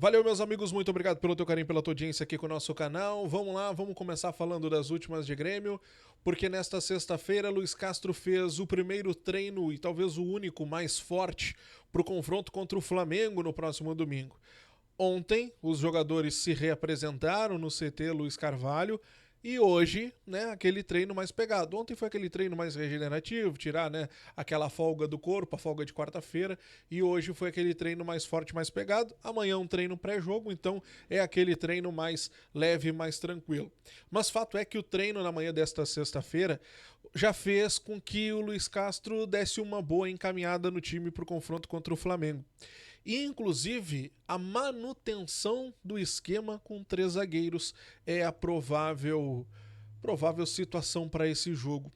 Valeu, meus amigos, muito obrigado pelo teu carinho, pela tua audiência aqui com o nosso canal. Vamos lá, vamos começar falando das últimas de Grêmio, porque nesta sexta-feira Luiz Castro fez o primeiro treino e talvez o único mais forte para o confronto contra o Flamengo no próximo domingo. Ontem, os jogadores se reapresentaram no CT Luiz Carvalho e hoje, né, aquele treino mais pegado. Ontem foi aquele treino mais regenerativo, tirar, né, aquela folga do corpo, a folga de quarta-feira, e hoje foi aquele treino mais forte, mais pegado. Amanhã um treino pré-jogo, então é aquele treino mais leve, mais tranquilo. Mas fato é que o treino na manhã desta sexta-feira já fez com que o Luiz Castro desse uma boa encaminhada no time para o confronto contra o Flamengo. E, inclusive, a manutenção do esquema com 3 zagueiros é a provável situação para esse jogo.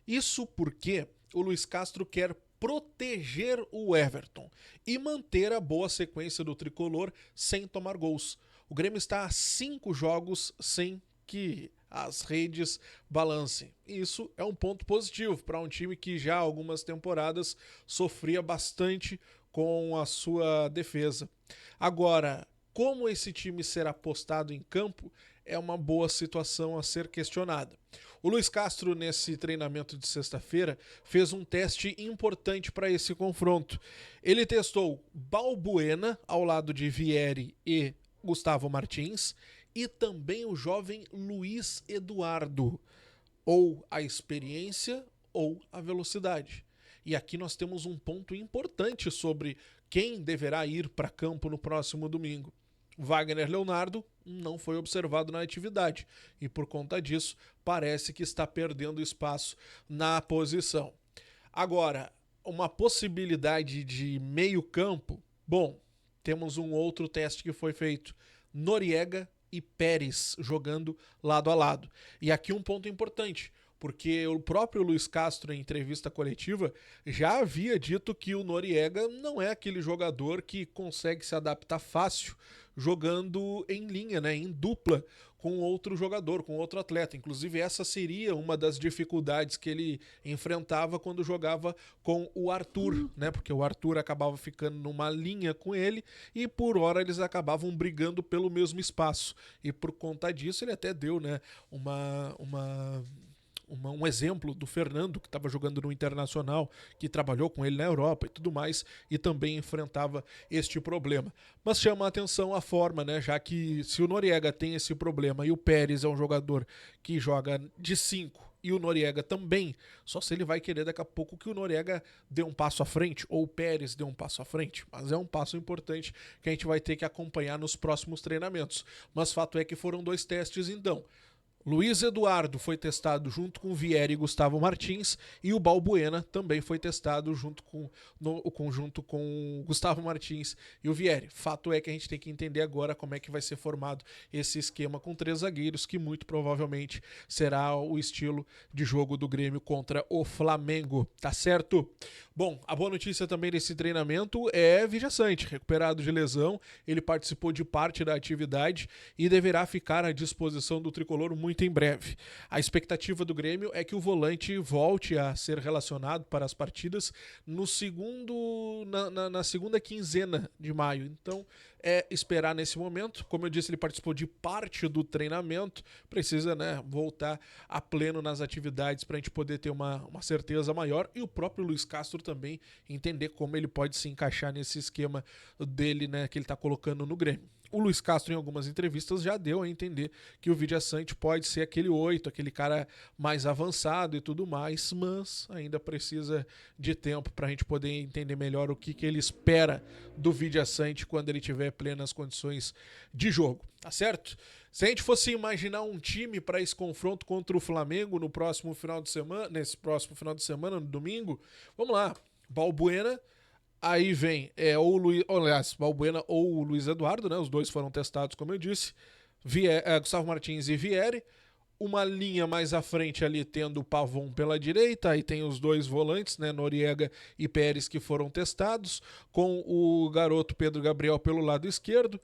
Isso porque o Luiz Castro quer proteger o Everton e manter a boa sequência do tricolor sem tomar gols. O Grêmio está a 5 jogos sem que as redes balancem. Isso é um ponto positivo para um time que já há algumas temporadas sofria bastante com a sua defesa. Agora, como esse time será postado em campo é uma boa situação a ser questionada. O Luiz Castro, nesse treinamento de sexta-feira, fez um teste importante para esse confronto. Ele testou Balbuena ao lado de Vieri e Gustavo Martins e também o jovem Luiz Eduardo, ou a experiência ou a velocidade. E aqui nós temos um ponto importante sobre quem deverá ir para campo no próximo domingo. Wagner Leonardo não foi observado na atividade e, por conta disso, parece que está perdendo espaço na posição. Agora, uma possibilidade de meio campo, bom, temos um outro teste que foi feito. Noriega e Pérez jogando lado a lado. E aqui um ponto importante, porque o próprio Luiz Castro, em entrevista coletiva, já havia dito que o Noriega não é aquele jogador que consegue se adaptar fácil jogando em linha, né, em dupla com outro jogador, com outro atleta. Inclusive, essa seria uma das dificuldades que ele enfrentava quando jogava com o Arthur, né, porque o Arthur acabava ficando numa linha com ele e por hora eles acabavam brigando pelo mesmo espaço. E por conta disso ele até deu, né, um exemplo do Fernando, que estava jogando no Internacional, que trabalhou com ele na Europa e tudo mais, e também enfrentava este problema. Mas chama a atenção a forma, né? Já que se o Noriega tem esse problema e o Pérez é um jogador que joga de 5 e o Noriega também, só se ele vai querer daqui a pouco que o Noriega dê um passo à frente ou o Pérez dê um passo à frente, mas é um passo importante que a gente vai ter que acompanhar nos próximos treinamentos. Mas fato é que foram 2 testes então. Luiz Eduardo foi testado junto com Vieri e Gustavo Martins e o Balbuena também foi testado junto com Gustavo Martins e o Vieri. Fato é que a gente tem que entender agora como é que vai ser formado esse esquema com 3 zagueiros, que muito provavelmente será o estilo de jogo do Grêmio contra o Flamengo, tá certo? Bom, a boa notícia também desse treinamento é Vijaçante, recuperado de lesão, ele participou de parte da atividade e deverá ficar à disposição do tricolor muito em breve. A expectativa do Grêmio é que o volante volte a ser relacionado para as partidas no na segunda quinzena de maio. Então, é esperar nesse momento. Como eu disse, ele participou de parte do treinamento, precisa, né, voltar a pleno nas atividades para a gente poder ter uma certeza maior e o próprio Luiz Castro também entender como ele pode se encaixar nesse esquema dele, né, que ele está colocando no Grêmio. O Luiz Castro, em algumas entrevistas, já deu a entender que o Vijaçante pode ser aquele 8, aquele cara mais avançado e tudo mais, mas ainda precisa de tempo para a gente poder entender melhor o que ele espera do Vijaçante quando ele tiver plenas condições de jogo, tá certo? Se a gente fosse imaginar um time para esse confronto contra o Flamengo no próximo final de semana, nesse próximo final de semana, no domingo, vamos lá, Balbuena. Aí vem Balbuena ou o Luiz Eduardo, né? Os dois foram testados, como eu disse. Gustavo Martins e Vieri. Uma linha mais à frente ali tendo o Pavon pela direita, aí tem os 2 volantes, né, Noriega e Pérez, que foram testados, com o garoto Pedro Gabriel pelo lado esquerdo.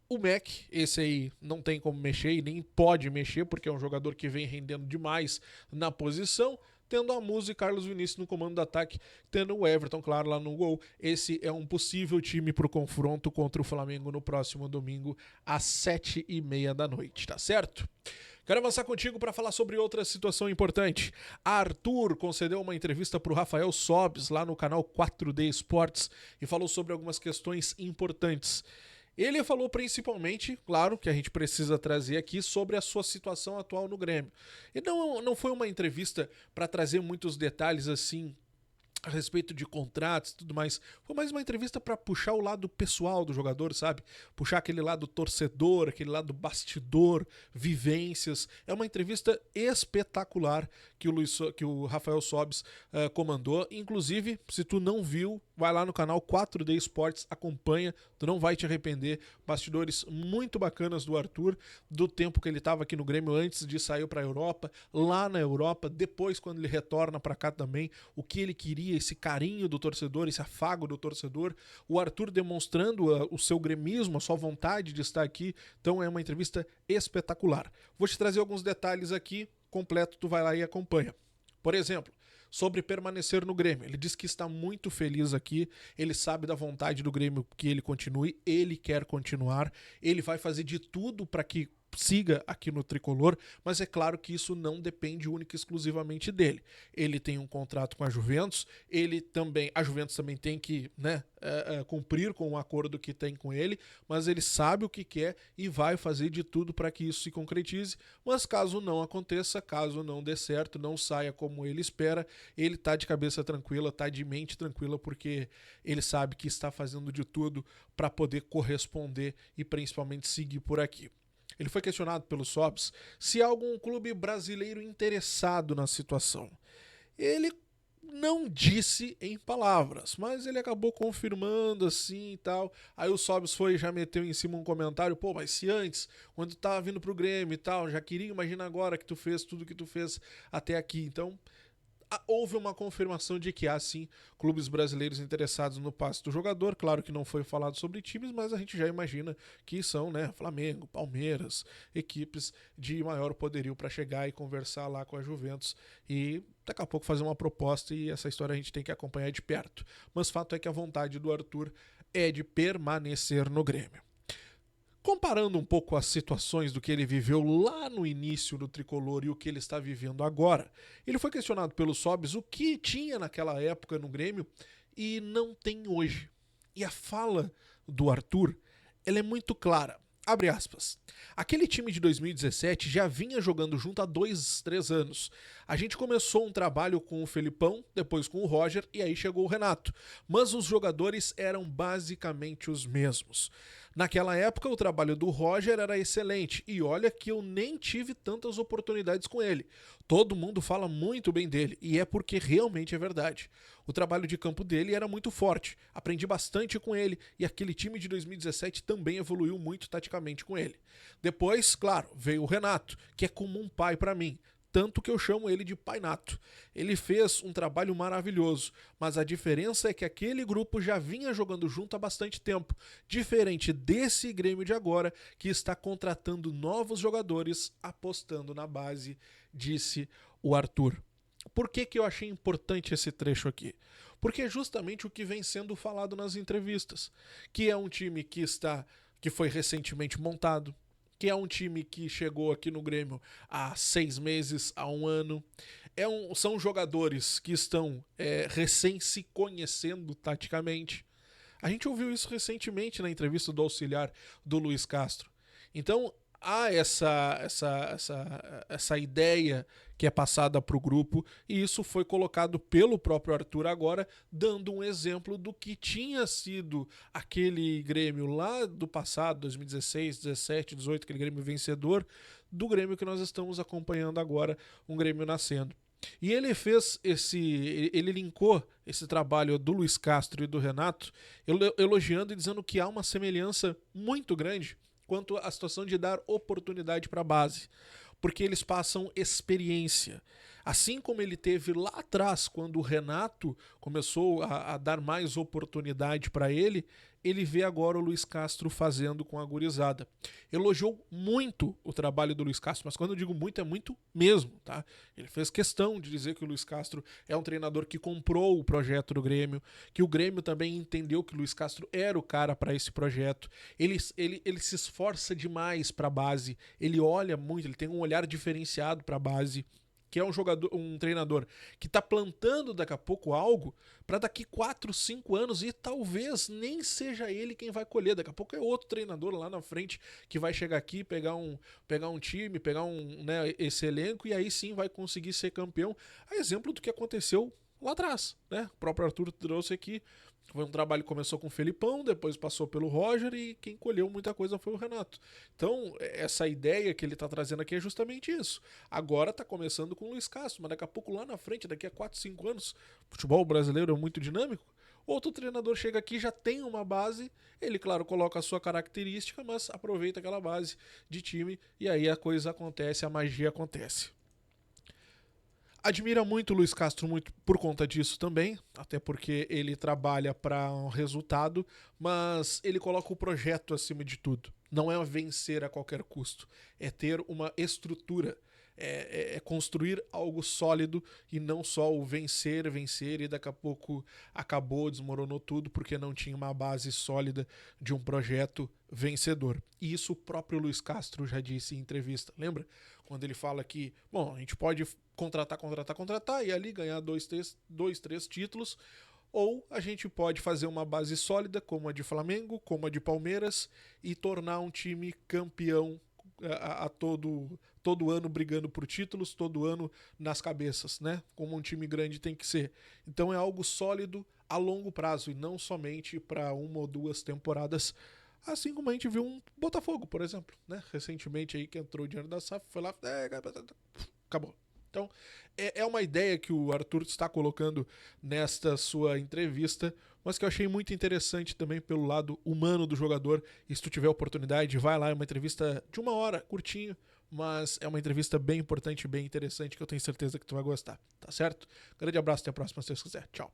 O Mac, esse aí não tem como mexer e nem pode mexer, porque é um jogador que vem rendendo demais na posição. tendo a Musa e Carlos Vinícius no comando do ataque, tendo o Everton, claro, lá no gol. Esse é um possível time para o confronto contra o Flamengo no próximo domingo, às 7h30 da noite, tá certo? Quero avançar contigo para falar sobre outra situação importante. Arthur concedeu uma entrevista para o Rafael Sobes lá no canal 4D Esportes e falou sobre algumas questões importantes. Ele falou principalmente, claro, que a gente precisa trazer aqui sobre a sua situação atual no Grêmio. E não foi uma entrevista para trazer muitos detalhes assim a respeito de contratos e tudo mais. Foi mais uma entrevista para puxar o lado pessoal do jogador, sabe? Puxar aquele lado torcedor, aquele lado bastidor, vivências. É uma entrevista espetacular que o Rafael Sobes comandou. Inclusive, se tu não viu, vai lá no canal 4D Esportes, acompanha, tu não vai te arrepender. Bastidores muito bacanas do Arthur, do tempo que ele estava aqui no Grêmio antes de sair para a Europa, lá na Europa, depois quando ele retorna para cá também, o que ele queria, esse carinho do torcedor, esse afago do torcedor, o Arthur demonstrando o seu gremismo, a sua vontade de estar aqui. Então é uma entrevista espetacular. Vou te trazer alguns detalhes aqui, completo, tu vai lá e acompanha. Por exemplo, sobre permanecer no Grêmio. Ele diz que está muito feliz aqui, ele sabe da vontade do Grêmio que ele continue, ele quer continuar, ele vai fazer de tudo para que siga aqui no Tricolor, mas é claro que isso não depende única e exclusivamente dele. Ele tem um contrato com a Juventus, a Juventus também tem que, cumprir com o acordo que tem com ele, mas ele sabe o que quer e vai fazer de tudo para que isso se concretize, mas caso não aconteça, caso não dê certo, não saia como ele espera, ele tá de cabeça tranquila, tá de mente tranquila, porque ele sabe que está fazendo de tudo para poder corresponder e principalmente seguir por aqui. Ele foi questionado pelo Sobes se há algum clube brasileiro interessado na situação. Ele não disse em palavras, mas ele acabou confirmando assim e tal. Aí o Sobes já meteu em cima um comentário, mas se antes, quando tu tava vindo pro Grêmio e tal, já queria, imagina agora que tu fez tudo que tu fez até aqui. Então, houve uma confirmação de que há sim clubes brasileiros interessados no passe do jogador. Claro que não foi falado sobre times, mas a gente já imagina que são, Flamengo, Palmeiras, equipes de maior poderio para chegar e conversar lá com a Juventus e daqui a pouco fazer uma proposta, e essa história a gente tem que acompanhar de perto. Mas fato é que a vontade do Arthur é de permanecer no Grêmio. Comparando um pouco as situações do que ele viveu lá no início do Tricolor e o que ele está vivendo agora, ele foi questionado pelo Sobes o que tinha naquela época no Grêmio e não tem hoje. E a fala do Arthur, ela é muito clara. Abre aspas. Aquele time de 2017 já vinha jogando junto há 2, 3 anos. A gente começou um trabalho com o Felipão, depois com o Roger e aí chegou o Renato. Mas os jogadores eram basicamente os mesmos. Naquela época o trabalho do Roger era excelente e olha que eu nem tive tantas oportunidades com ele. Todo mundo fala muito bem dele e é porque realmente é verdade. O trabalho de campo dele era muito forte, aprendi bastante com ele e aquele time de 2017 também evoluiu muito taticamente com ele. Depois, claro, veio o Renato, que é como um pai para mim. Tanto que eu chamo ele de Pai Nato. Ele fez um trabalho maravilhoso, mas a diferença é que aquele grupo já vinha jogando junto há bastante tempo, diferente desse Grêmio de agora, que está contratando novos jogadores, apostando na base, disse o Arthur. Por que eu achei importante esse trecho aqui? Porque é justamente o que vem sendo falado nas entrevistas, que é um time que foi recentemente montado, que é um time que chegou aqui no Grêmio há 6 meses, há 1 ano. São jogadores que estão recém se conhecendo taticamente. A gente ouviu isso recentemente na entrevista do auxiliar do Luiz Castro. Então, há essa ideia que é passada para o grupo, e isso foi colocado pelo próprio Arthur agora, dando um exemplo do que tinha sido aquele Grêmio lá do passado, 2016, 17, 18, aquele Grêmio vencedor, do Grêmio que nós estamos acompanhando agora, um Grêmio nascendo. E ele linkou esse trabalho do Luiz Castro e do Renato, elogiando e dizendo que há uma semelhança muito grande quanto à situação de dar oportunidade para a base, porque eles passam experiência. Assim como ele teve lá atrás, quando o Renato começou a dar mais oportunidade para ele vê agora o Luis Castro fazendo com a gurizada. Elogiou muito o trabalho do Luis Castro, mas quando eu digo muito, é muito mesmo, tá? Ele fez questão de dizer que o Luis Castro é um treinador que comprou o projeto do Grêmio, que o Grêmio também entendeu que o Luis Castro era o cara para esse projeto. Ele se esforça demais para a base, ele olha muito, ele tem um olhar diferenciado para a base, que é um treinador que está plantando daqui a pouco algo para daqui 4, 5 anos e talvez nem seja ele quem vai colher. Daqui a pouco é outro treinador lá na frente que vai chegar aqui, pegar um time, pegar esse elenco e aí sim vai conseguir ser campeão. A exemplo do que aconteceu lá atrás, né? O próprio Arthur trouxe aqui. Foi um trabalho que começou com o Felipão, depois passou pelo Roger e quem colheu muita coisa foi o Renato. Então, essa ideia que ele está trazendo aqui é justamente isso. Agora está começando com o Luis Castro, mas daqui a pouco lá na frente, daqui a 4, 5 anos, o futebol brasileiro é muito dinâmico. Outro treinador chega aqui, já tem uma base, ele, claro, coloca a sua característica, mas aproveita aquela base de time e aí a coisa acontece, a magia acontece. Admira muito o Luis Castro muito por conta disso também, até porque ele trabalha para um resultado, mas ele coloca o projeto acima de tudo. Não é vencer a qualquer custo, é ter uma estrutura, é construir algo sólido e não só o vencer e daqui a pouco acabou, desmoronou tudo porque não tinha uma base sólida de um projeto vencedor. E isso o próprio Luis Castro já disse em entrevista, lembra? Quando ele fala que, bom, a gente pode contratar e ali ganhar 2, 3 títulos, ou a gente pode fazer uma base sólida como a de Flamengo, como a de Palmeiras e tornar um time campeão a todo ano brigando por títulos, todo ano nas cabeças, né? Como um time grande tem que ser. Então é algo sólido a longo prazo e não somente para 1 ou 2 temporadas. Assim como a gente viu um Botafogo, por exemplo, né? Recentemente aí que entrou o dinheiro da SAF, foi lá, acabou. Então, é uma ideia que o Arthur está colocando nesta sua entrevista, mas que eu achei muito interessante também pelo lado humano do jogador. E se tu tiver oportunidade, vai lá, é uma entrevista de 1 hora, curtinho, mas é uma entrevista bem importante, bem interessante, que eu tenho certeza que tu vai gostar, tá certo? Grande abraço, até a próxima, se Deus quiser. Tchau.